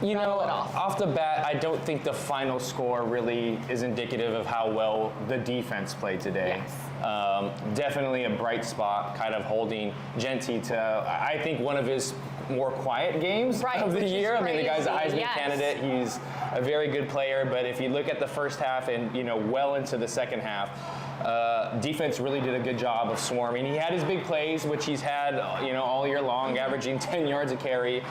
You know, off the bat, I don't think the final score really is indicative of how well the defense played today. Yes. Definitely a bright spot, kind of holding Genty to, I think, one of his more quiet games of the year. I mean, the guy's an Heisman candidate. He's a very good player, but if you look at the first half and, you know, well into the second half, defense really did a good job of swarming. He had his big plays, which he's had, you know, all year long, averaging 10 yards a carry.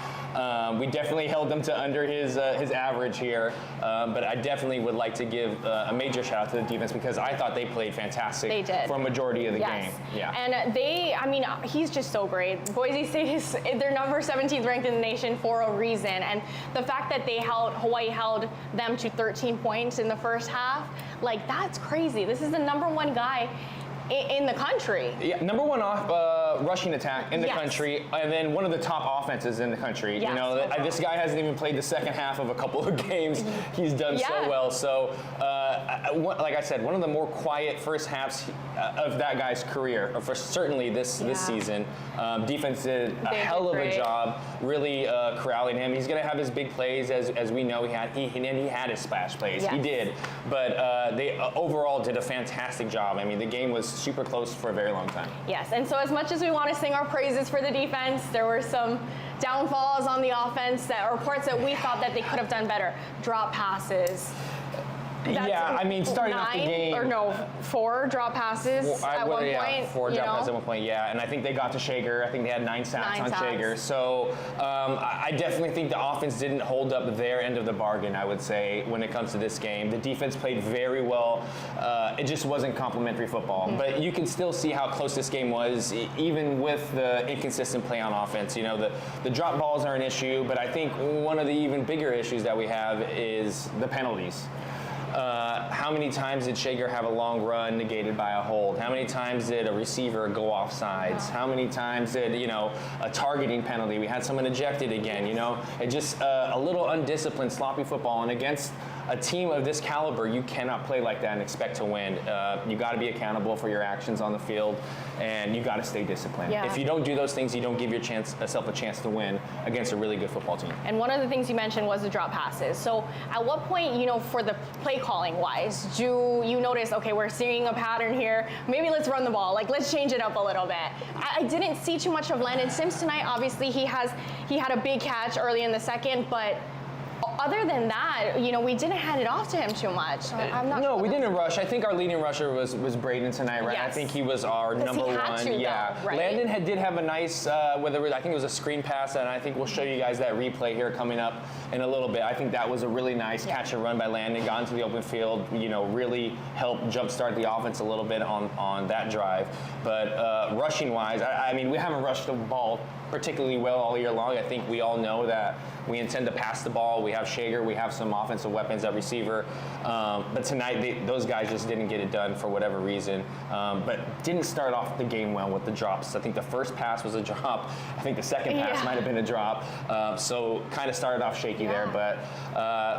We definitely held them to under his average here, but I definitely would like to give a major shout out to the defense because I thought they played fantastic for a majority of the game. Yeah. And I mean, he's just so great. Boise State is, they're number 17th ranked in the nation for a reason, and the fact that Hawaii held them to 13 points in the first half, like, that's crazy. This is the number one guy in the country. Yeah, number one rushing attack in the country, and then one of the top offenses in the country. Yes, you know, this guy hasn't even played the second half of a couple of games. He's done so well. So, like I said, one of the more quiet first halves of that guy's career, or for certainly this season. Defense did a hell of a job, really corralling him. He's going to have his big plays, as we know. He had his splash plays. He did, but they overall did a fantastic job. I mean, the game was super close for a very long time. Yes, and so as much as we want to sing our praises for the defense, there were some downfalls on the offense, or parts that we thought that they could have done better. Drop passes. I mean, starting off the game. 4 drop passes at one point. 4 drop passes at one point, and I think they got to Shager. I think they had 9 sacks on Shager. So I definitely think the offense didn't hold up their end of the bargain, I would say, when it comes to this game. The defense played very well. It just wasn't complimentary football. But you can still see how close this game was, even with the inconsistent play on offense. You know, the drop balls are an issue, but I think one of the even bigger issues that we have is the penalties. How many times did Shager have a long run negated by a hold? How many times did a receiver go off sides? How many times did, you know, a targeting penalty? We had someone ejected again, you know? It just a little undisciplined, sloppy football. And against a team of this caliber, you cannot play like that and expect to win. You got to be accountable for your actions on the field, and you got to stay disciplined. If you don't do those things, you don't give yourself a chance to win against a really good football team. And one of the things you mentioned was the drop passes. So at what point, you know, for the play calling wise, do you notice, okay, we're seeing a pattern here, maybe let's run the ball, like let's change it up a little bit? I didn't see too much of Landon Sims tonight. Obviously he had a big catch early in the second, but other than that, you know, we didn't hand it off to him too much. I'm not we didn't rush. I think our leading rusher was Braden tonight, right? I think he was our number one. Landon did have a nice, I think it was a screen pass, and I think we'll show you guys that replay here coming up in a little bit. I think that was a really nice catch and run by Landon, got into the open field, you know, really helped jumpstart the offense a little bit on that drive. But rushing-wise, I mean, we haven't rushed the ball particularly well all year long. I think we all know that we intend to pass the ball. We have Shager, we have some offensive weapons at receiver, but tonight those guys just didn't get it done for whatever reason, but didn't start off the game well with the drops. I think the first pass was a drop. I think the second pass might have been a drop, so kind of started off shaky there, but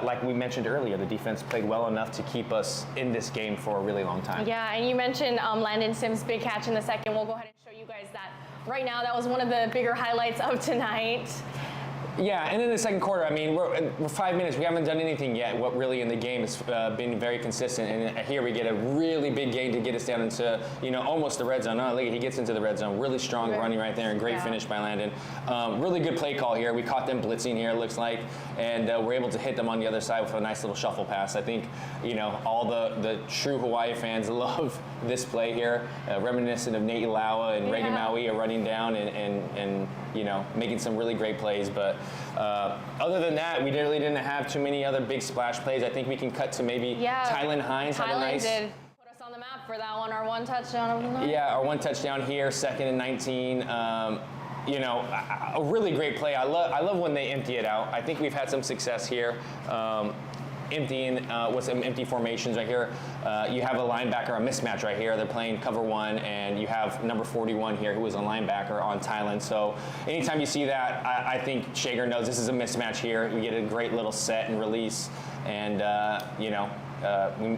like we mentioned earlier, the defense played well enough to keep us in this game for a really long time. Yeah, and you mentioned Landon Sims' big catch in the second. We'll go ahead and show you guys that right now. That was one of the bigger highlights of tonight. Yeah, and in the second quarter, I mean, we're 5 minutes. We haven't done anything yet. What really in the game has been very consistent. And here we get a really big gain to get us down into, you know, almost the red zone. No, look, he gets into the red zone. Really strong running right there, and great finish by Landon. Really good play call here. We caught them blitzing here, it looks like, and we're able to hit them on the other side with a nice little shuffle pass. I think, you know, all the true Hawaii fans love this play here, reminiscent of Nate Ilawa and Reagan Maui are running down and you know, making some really great plays. But other than that, we really didn't have too many other big splash plays. I think we can cut to maybe Tylen Hines had a nice. Did put us on the map for that one, our one touchdown of the night. Yeah, our one touchdown here, 2nd and 19. You know, a really great play. I love when they empty it out. I think we've had some success here. Emptying with some empty formations right here. You have a linebacker, a mismatch right here. They're playing cover 1, and you have number 41 here who is a linebacker on Tylen. So anytime you see that, I think Shager knows this is a mismatch here. We get a great little set and release, and you know,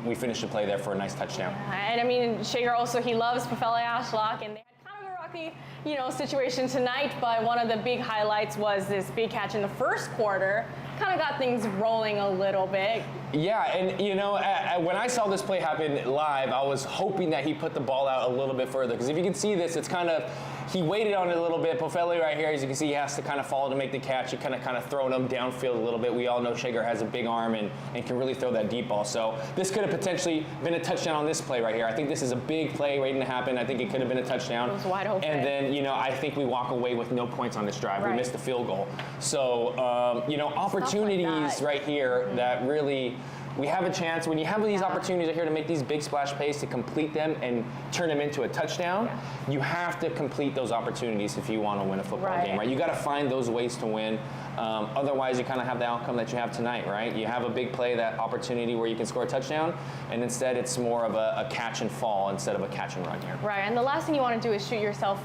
we finished the play there for a nice touchdown. And I mean, Shager also, he loves Pafele Ashlock, and they had kind of a rocky, you know, situation tonight, but one of the big highlights was this big catch in the first quarter. kind of got things rolling a little bit. Yeah, and you know, when I saw this play happen live, I was hoping that he put the ball out a little bit further. Because if you can see this, it's kind of, he waited on it a little bit. Pofele right here, as you can see, he has to kind of follow to make the catch. He kind of throwing him downfield a little bit. We all know Shager has a big arm and can really throw that deep ball. So this could have potentially been a touchdown on this play right here. I think this is a big play waiting to happen. I think it could have been a touchdown. It was wide open. And then, you know, I think we walk away with no points on this drive. Right. We missed the field goal. So, you know, opportunities right here that really, we have a chance. When you have these opportunities right here to make these big splash plays, to complete them and turn them into a touchdown, you have to complete those opportunities if you want to win a football game, right? You got to find those ways to win. Otherwise, you kind of have the outcome that you have tonight, right? You have a big play, that opportunity where you can score a touchdown, and instead it's more of a catch and fall instead of a catch and run here. Right, and the last thing you want to do is shoot yourself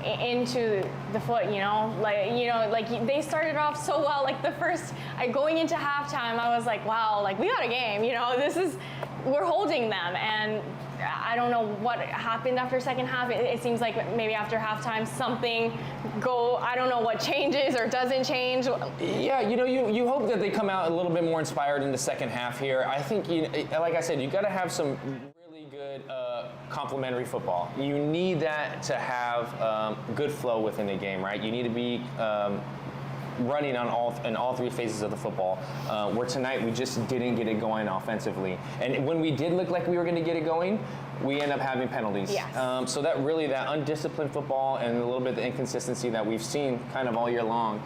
into the foot, you know, like they started off so well. Like the first, going into halftime, I was like, wow, like we got a game, you know, we're holding them. And I don't know what happened after second half. It seems like maybe after halftime I don't know what changes or doesn't change. Yeah, you know, you hope that they come out a little bit more inspired in the second half here. I think, like I said, you got to have some really good complementary football. You need that to have good flow within the game, right? You need to be running in all three phases of the football. Where tonight we just didn't get it going offensively, and when we did look like we were going to get it going, we end up having penalties. Yes. So that undisciplined football and a little bit of the inconsistency that we've seen kind of all year long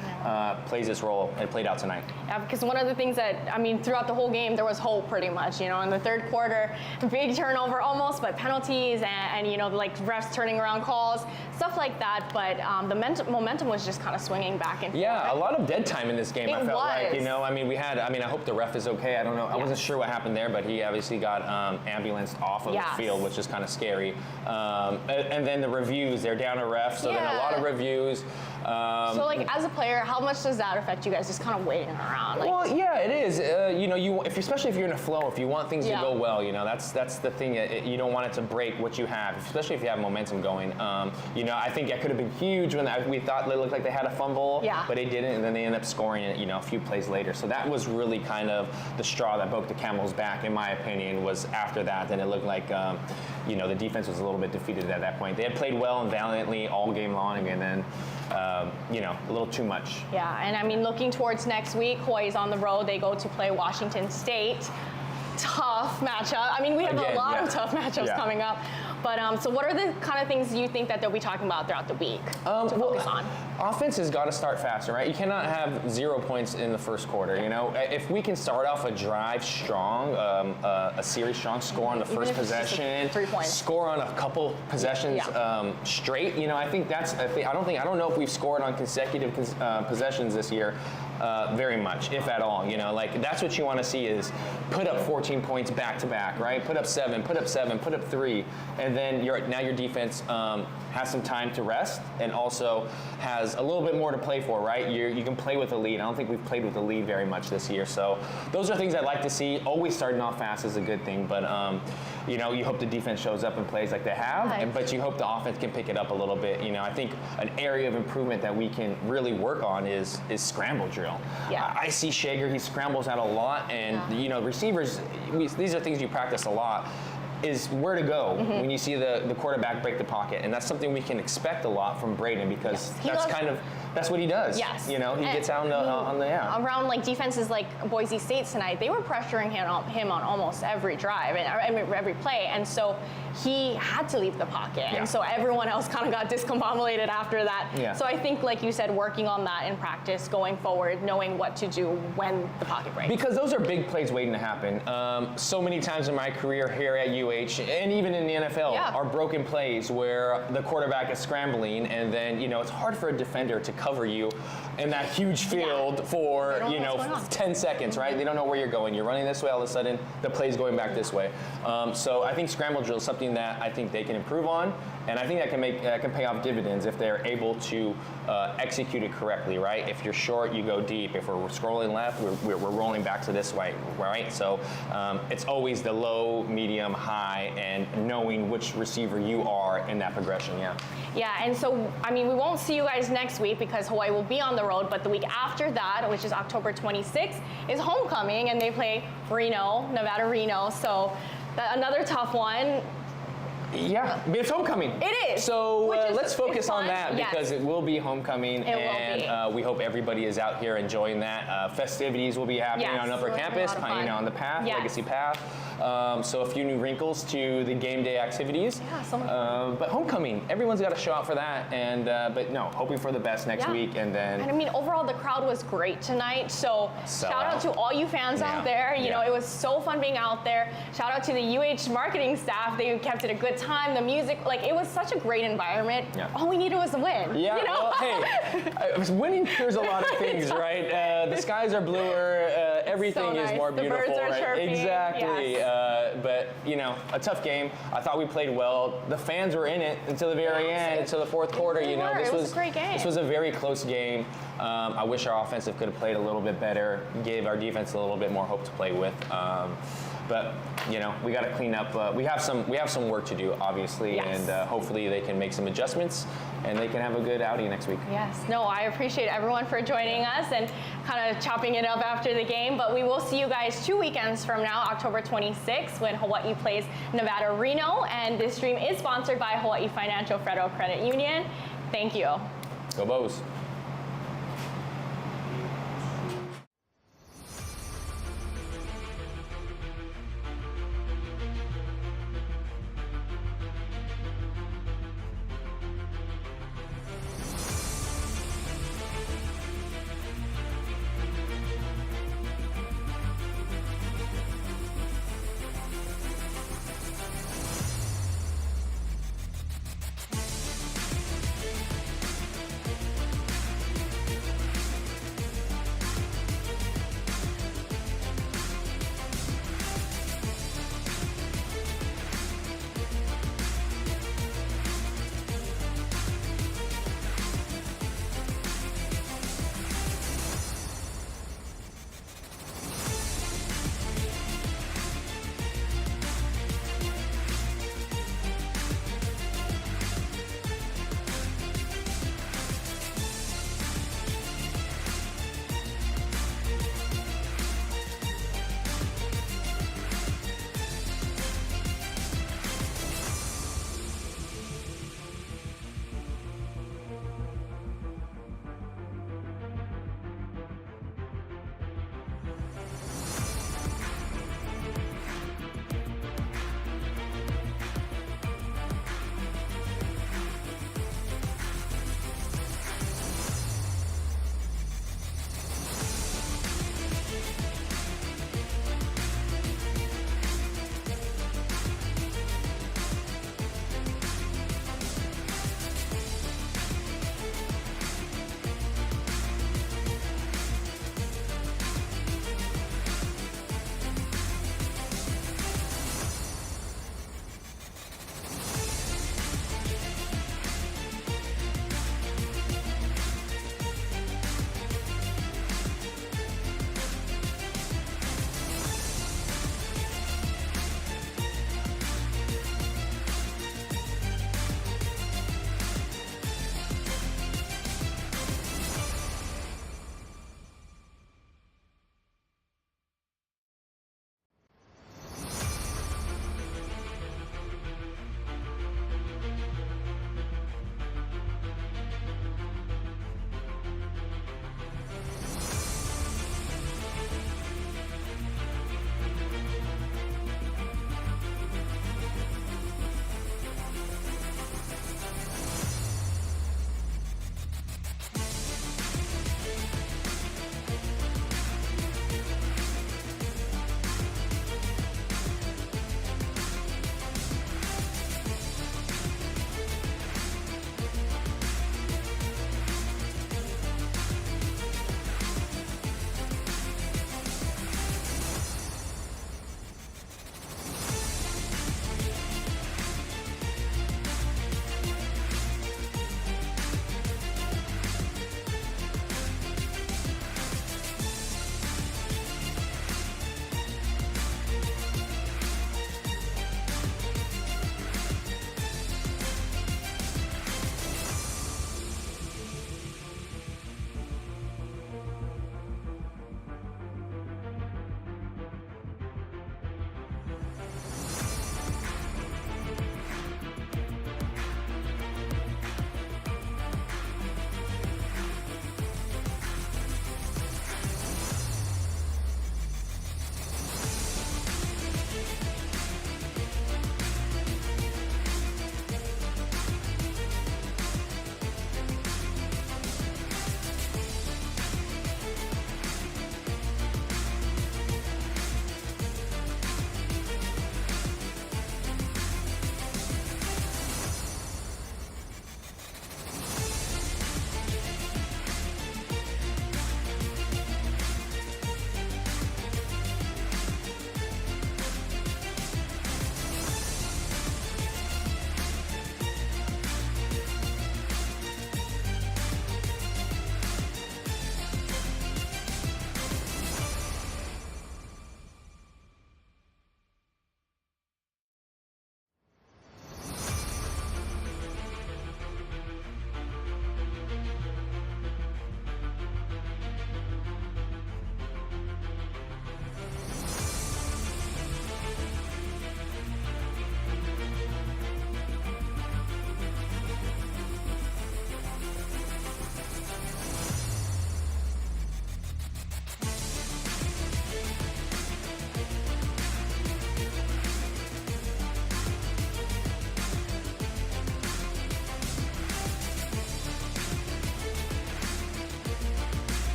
plays its role and played out tonight. Yeah, because one of the things that, I mean, throughout the whole game, there was hope pretty much, you know, in the third quarter, big turnover almost, but penalties and you know, like refs turning around calls, stuff like that, but the momentum was just kind of swinging back and forth. Yeah, a lot of dead time in this game, I felt like, you know, I mean, I hope the ref is okay. I don't know. I wasn't sure what happened there, but he obviously got ambulanced off of the field, which is kind of scary. And then the reviews, they're down a ref, so then a lot of reviews. So, like, as a player, how much does that affect you guys just kind of waiting around? Like, well, yeah, it is. You know, especially if you're in a flow, if you want things to go well, you know, that's the thing. You don't want it to break what you have, especially if you have momentum going. You know, I think that could have been huge when we thought they looked like they had a fumble, but they didn't, and then they end up scoring it, you know, a few plays later. So that was really kind of the straw that broke the camel's back, in my opinion, was after that. Then it looked like, you know, the defense was a little bit defeated at that point. They had played well and valiantly all game long, and then, you know, a little too much. Yeah, and I mean, looking towards next week, Hawaii's on the road. They go to play Washington State. Tough matchup. I mean, we have a lot of tough matchups coming up. But so what are the kind of things you think that they'll be talking about throughout the week to focus on? Offense has got to start faster, right? You cannot have 0 points in the first quarter. You know, if we can start off a drive strong, a series strong, score on the first possession, 3 points, score on a couple possessions straight. You know, I think that's. I don't know if we've scored on consecutive possessions this year. Very much, if at all. You know, like that's what you want to see is put up 14 points back to back, right? Put up 7, put up 3, and then your defense has some time to rest and also has a little bit more to play for, right? You can play with a lead. I don't think we've played with a lead very much this year. So those are things I'd like to see. Always starting off fast is a good thing, but you know, you hope the defense shows up and plays like they have, but you hope the offense can pick it up a little bit. You know, I think an area of improvement that we can really work on is scramble drill. Yeah. I see Shager, he scrambles out a lot, and you know, receivers, these are things you practice a lot, is where to go when you see the quarterback break the pocket. And that's something we can expect a lot from Braden, because that's what he does. Yes. You know, he gets out on the around like defenses like Boise State tonight, they were pressuring him on almost every drive and every play, and so he had to leave the pocket, and so everyone else kind of got discombobulated after that. So I think, like you said, working on that in practice going forward, knowing what to do when the pocket breaks. Because those are big plays waiting to happen. So many times in my career here at UH and even in the NFL are broken plays where the quarterback is scrambling, and then, you know, it's hard for a defender to cover you in that huge field for, you know, 10 seconds, right? They don't know where you're going. You're running this way, all of a sudden the play's going back this way. So I think scramble drill is something that I think they can improve on, and I think that can pay off dividends if they're able to execute it correctly, right? If you're short, you go deep. If we're scrolling left, we're rolling back to this way, right? So it's always the low, medium, high eye and knowing which receiver you are in that progression. Yeah. Yeah, and so, I mean, we won't see you guys next week because Hawaii will be on the road, but the week after that, which is October 26th, is homecoming, and they play Nevada Reno. So another tough one. Yeah, it's homecoming. It is. So let's focus on that because it will be homecoming, and we hope everybody is out here enjoying that. Festivities will be happening on Upper Campus, on the path, Legacy Path. So a few new wrinkles to the game day activities. Yeah, but homecoming, everyone's got to show out for that. And but no, hoping for the best next week, and then. And I mean, overall, the crowd was great tonight. So shout out to all you fans out there. You know, it was so fun being out there. Shout out to the UH marketing staff. They kept it a good time. The music, like, it was such a great environment. All we needed was a win. Yeah. You know? Well, hey, winning cures a lot of things, right? The skies are bluer. Everything is more beautiful. The birds are right? chirping. Exactly. Yes. But you know, a tough game. I thought we played well. The fans were in it until the very end, until the fourth quarter. You know, this was a great game. This was a very close game. I wish our offensive could have played a little bit better, gave our defense a little bit more hope to play with. But you know, we got to clean up. We have some work to do, obviously, and hopefully they can make some adjustments and they can have a good outing next week. Yes. No, I appreciate everyone for joining us and kind of chopping it up after the game. But we will see you guys 2 weekends from now, October 26th, when Hawaii plays Nevada Reno. And this stream is sponsored by Hawaii Financial Federal Credit Union. Thank you. Go Bows.